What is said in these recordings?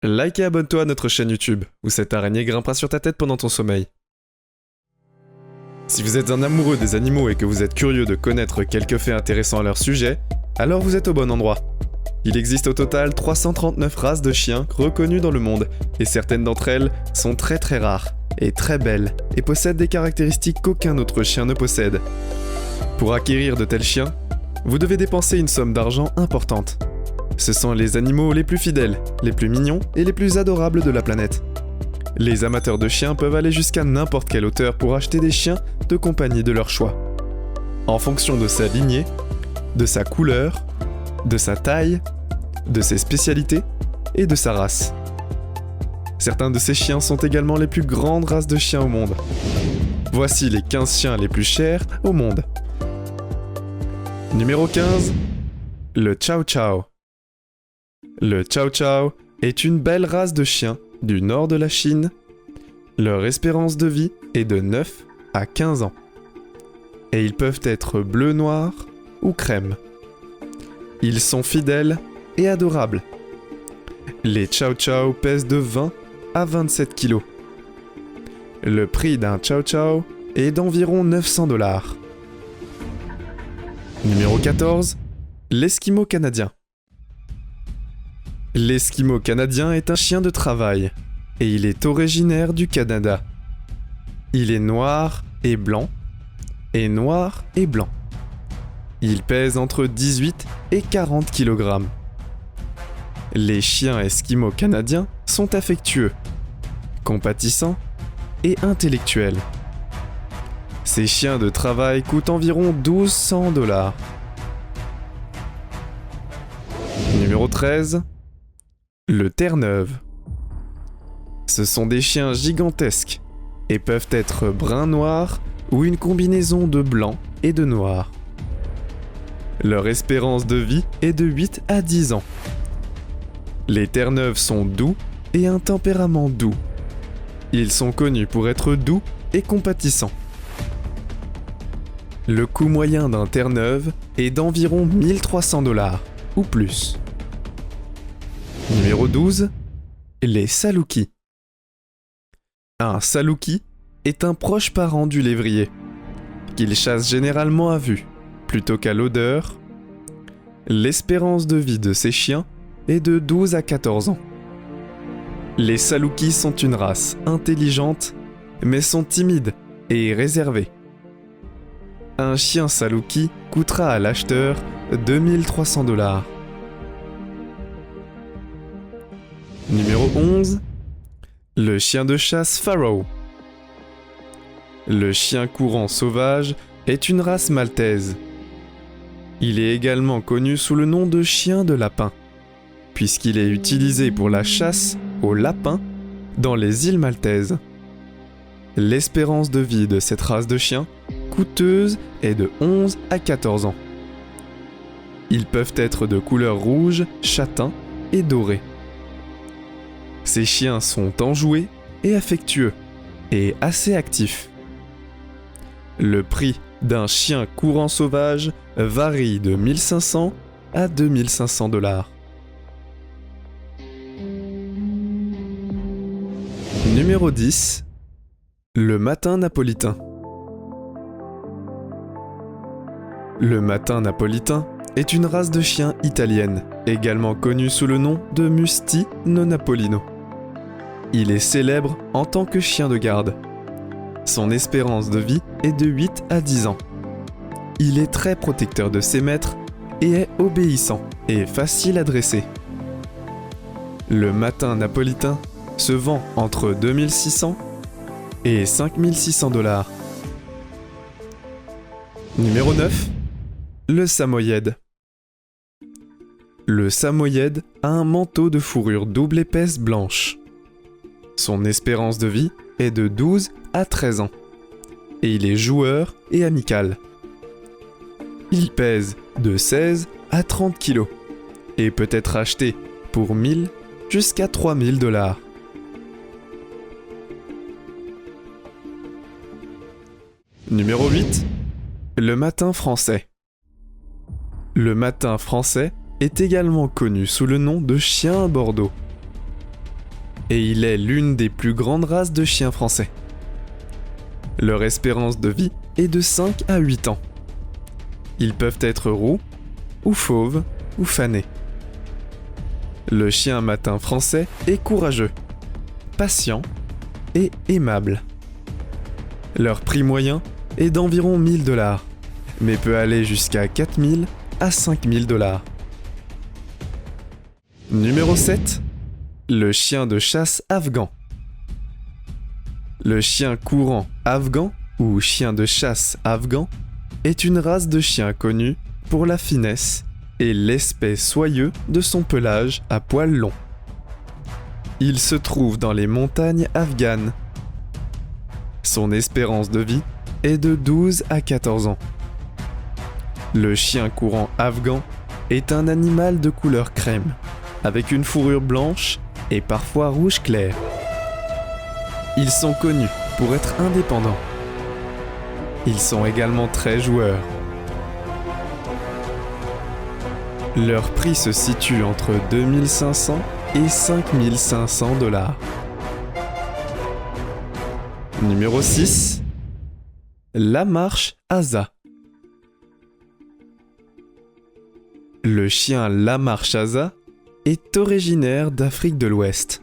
Like et abonne-toi à notre chaîne YouTube, où cette araignée grimpera sur ta tête pendant ton sommeil. Si vous êtes un amoureux des animaux et que vous êtes curieux de connaître quelques faits intéressants à leur sujet, alors vous êtes au bon endroit. Il existe au total 339 races de chiens reconnues dans le monde, et certaines d'entre elles sont très rares, et très belles, et possèdent des caractéristiques qu'aucun autre chien ne possède. Pour acquérir de tels chiens, vous devez dépenser une somme d'argent importante. Ce sont les animaux les plus fidèles, les plus mignons et les plus adorables de la planète. Les amateurs de chiens peuvent aller jusqu'à n'importe quelle hauteur pour acheter des chiens de compagnie de leur choix. En fonction de sa lignée, de sa couleur, de sa taille, de ses spécialités et de sa race. Certains de ces chiens sont également les plus grandes races de chiens au monde. Voici les 15 chiens les plus chers au monde. Numéro 15. Le Chow Chow. Le Chow Chow est une belle race de chiens du nord de la Chine. Leur espérance de vie est de 9 à 15 ans. Et ils peuvent être bleu-noir ou crème. Ils sont fidèles et adorables. Les Chow Chow pèsent de 20 à 27 kg. Le prix d'un Chow Chow est d'environ 900 $. Numéro 14. L'Esquimau canadien. L'Esquimau canadien est un chien de travail, et il est originaire du Canada. Il est noir et blanc, et noir et blanc. Il pèse entre 18 et 40 kg. Les chiens esquimaux canadiens sont affectueux, compatissants et intellectuels. Ces chiens de travail coûtent environ 1200 $. Numéro 13. Le Terre-Neuve. Ce sont des chiens gigantesques et peuvent être brun-noir ou une combinaison de blanc et de noir. Leur espérance de vie est de 8 à 10 ans. Les Terre-Neuves sont doux et un tempérament doux. Ils sont connus pour être doux et compatissants. Le coût moyen d'un Terre-Neuve est d'environ 1300 $ ou plus. Numéro 12. Les Salouki. Un Salouki est un proche parent du lévrier, qu'il chasse généralement à vue, plutôt qu'à l'odeur. L'espérance de vie de ces chiens est de 12 à 14 ans. Les Salouki sont une race intelligente, mais sont timides et réservés. Un chien Salouki coûtera à l'acheteur 2300 $. Numéro 11. Le chien de chasse Pharaoh. Le chien courant sauvage est une race maltaise. Il est également connu sous le nom de chien de lapin, puisqu'il est utilisé pour la chasse aux lapins dans les îles maltaises. L'espérance de vie de cette race de chiens coûteuse est de 11 à 14 ans. Ils peuvent être de couleur rouge, châtain et doré. Ces chiens sont enjoués et affectueux, et assez actifs. Le prix d'un chien courant sauvage varie de 1500 à 2500 $. Numéro 10. Le Matin napolitain. Le Matin napolitain est une race de chiens italienne, également connue sous le nom de Mustino Napolino. Il est célèbre en tant que chien de garde. Son espérance de vie est de 8 à 10 ans. Il est très protecteur de ses maîtres et est obéissant et facile à dresser. Le Matin napolitain se vend entre 2600 et 5600 $. Numéro 9. Le Samoyède. Le Samoyède a un manteau de fourrure double épaisse blanche. Son espérance de vie est de 12 à 13 ans. Et il est joueur et amical. Il pèse de 16 à 30 kg et peut être acheté pour 1000 jusqu'à 3000 $. Numéro 8. Le Matin français. Le Matin français est également connu sous le nom de chien à Bordeaux. et il est l'une des plus grandes races de chiens français. Leur espérance de vie est de 5 à 8 ans. Ils peuvent être roux, ou fauves, ou fanés. Le chien matin français est courageux, patient et aimable. Leur prix moyen est d'environ 1 000 $, mais peut aller jusqu'à 4 000 à 5 000 $. Numéro 7. Le chien de chasse afghan. Le chien courant afghan ou chien de chasse afghan est une race de chien connue pour la finesse et l'aspect soyeux de son pelage à poils longs. Il se trouve dans les montagnes afghanes. Son espérance de vie est de 12 à 14 ans. Le chien courant afghan est un animal de couleur crème, avec une fourrure blanche et parfois rouge clair. Ils sont connus pour être indépendants. Ils sont également très joueurs. Leur prix se situe entre 2 500 et 5 500 $. Numéro 6. Lamarche Hasa. Le chien Lamarche Hasa est originaire d'Afrique de l'Ouest.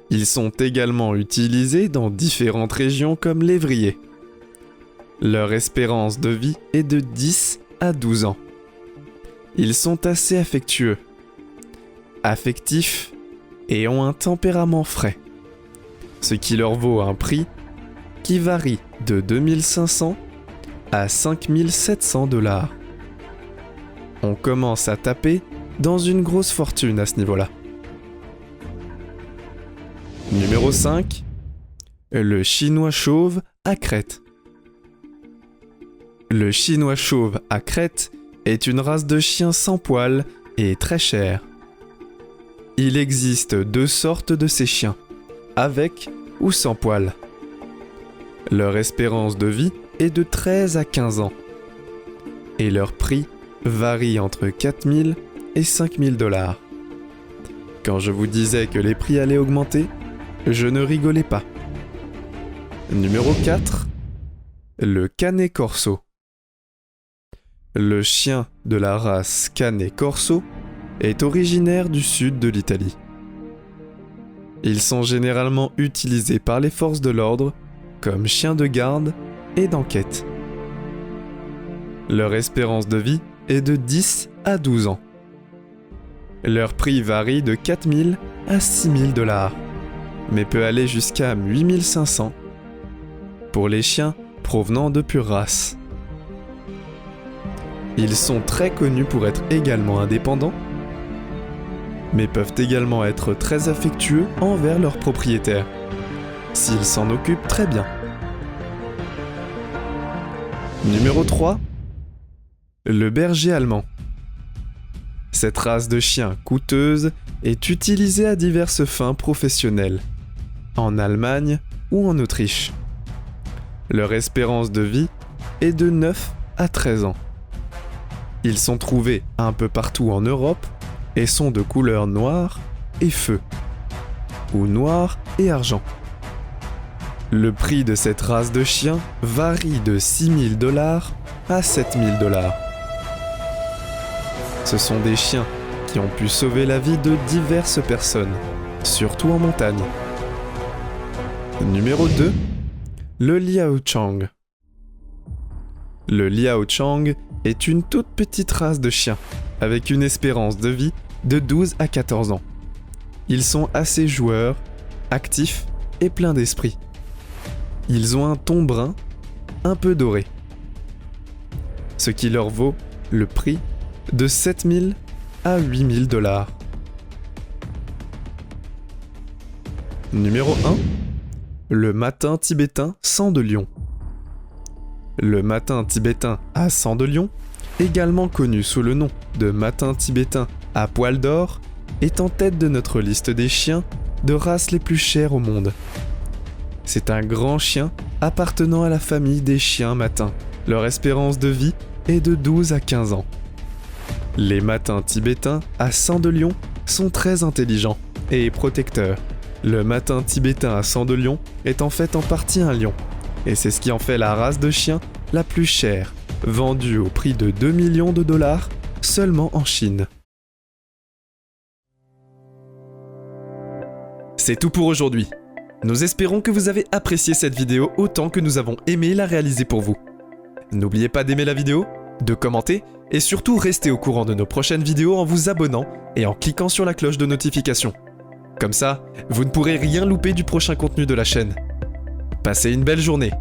Ils sont également utilisés dans différentes régions comme lévrier. Leur espérance de vie est de 10 à 12 ans. Ils sont assez affectueux, affectifs et ont un tempérament frais, ce qui leur vaut un prix qui varie de 2 500 à 5 700 $. On commence à taper dans une grosse fortune à ce niveau-là. Numéro 5. Le chinois chauve à crête. Le chinois chauve à crête est une race de chien sans poils et très chère. Il existe 2 sortes de ces chiens, avec ou sans poils. Leur espérance de vie est de 13 à 15 ans. Et leur prix varie entre 4 000 et 5 000 $. Quand je vous disais que les prix allaient augmenter, je ne rigolais pas. Numéro 4. Le Canet Corso. Le chien de la race Canet Corso est originaire du sud de l'Italie. Ils sont généralement utilisés par les forces de l'ordre comme chiens de garde et d'enquête. Leur espérance de vie est de 10 à 12 ans. Leur prix varie de 4 000 à 6 000 $, mais peut aller jusqu'à 8 500 pour les chiens provenant de pure race. Ils sont très connus pour être également indépendants, mais peuvent également être très affectueux envers leurs propriétaires, s'ils s'en occupent très bien. Numéro 3. Le berger allemand. Cette race de chien coûteuse est utilisée à diverses fins professionnelles, en Allemagne ou en Autriche. Leur espérance de vie est de 9 à 13 ans. Ils sont trouvés un peu partout en Europe et sont de couleur noire et feu, ou noir et argent. Le prix de cette race de chien varie de 6 000 $ à 7 000 $. Ce sont des chiens qui ont pu sauver la vie de diverses personnes, surtout en montagne. Numéro 2. Le Liaochang. Le Liaochang est une toute petite race de chiens, avec une espérance de vie de 12 à 14 ans. Ils sont assez joueurs, actifs et pleins d'esprit. Ils ont un ton brun, un peu doré. Ce qui leur vaut le prix de 7 000 à 8 000 $. Numéro 1. Le matin tibétain sang de lion. Le matin tibétain à sang de lion, également connu sous le nom de matin tibétain à poil d'or, est en tête de notre liste des chiens de races les plus chères au monde. C'est un grand chien appartenant à la famille des chiens matins. Leur espérance de vie est de 12 à 15 ans. Les matins tibétains à sang de lion sont très intelligents et protecteurs. Le matin tibétain à sang de lion est en fait en partie un lion, et c'est ce qui en fait la race de chien la plus chère, vendue au prix de 2 millions de dollars seulement en Chine. C'est tout pour aujourd'hui. Nous espérons que vous avez apprécié cette vidéo autant que nous avons aimé la réaliser pour vous. N'oubliez pas d'aimer la vidéo, de commenter et surtout restez au courant de nos prochaines vidéos en vous abonnant et en cliquant sur la cloche de notification. Comme ça, vous ne pourrez rien louper du prochain contenu de la chaîne. Passez une belle journée.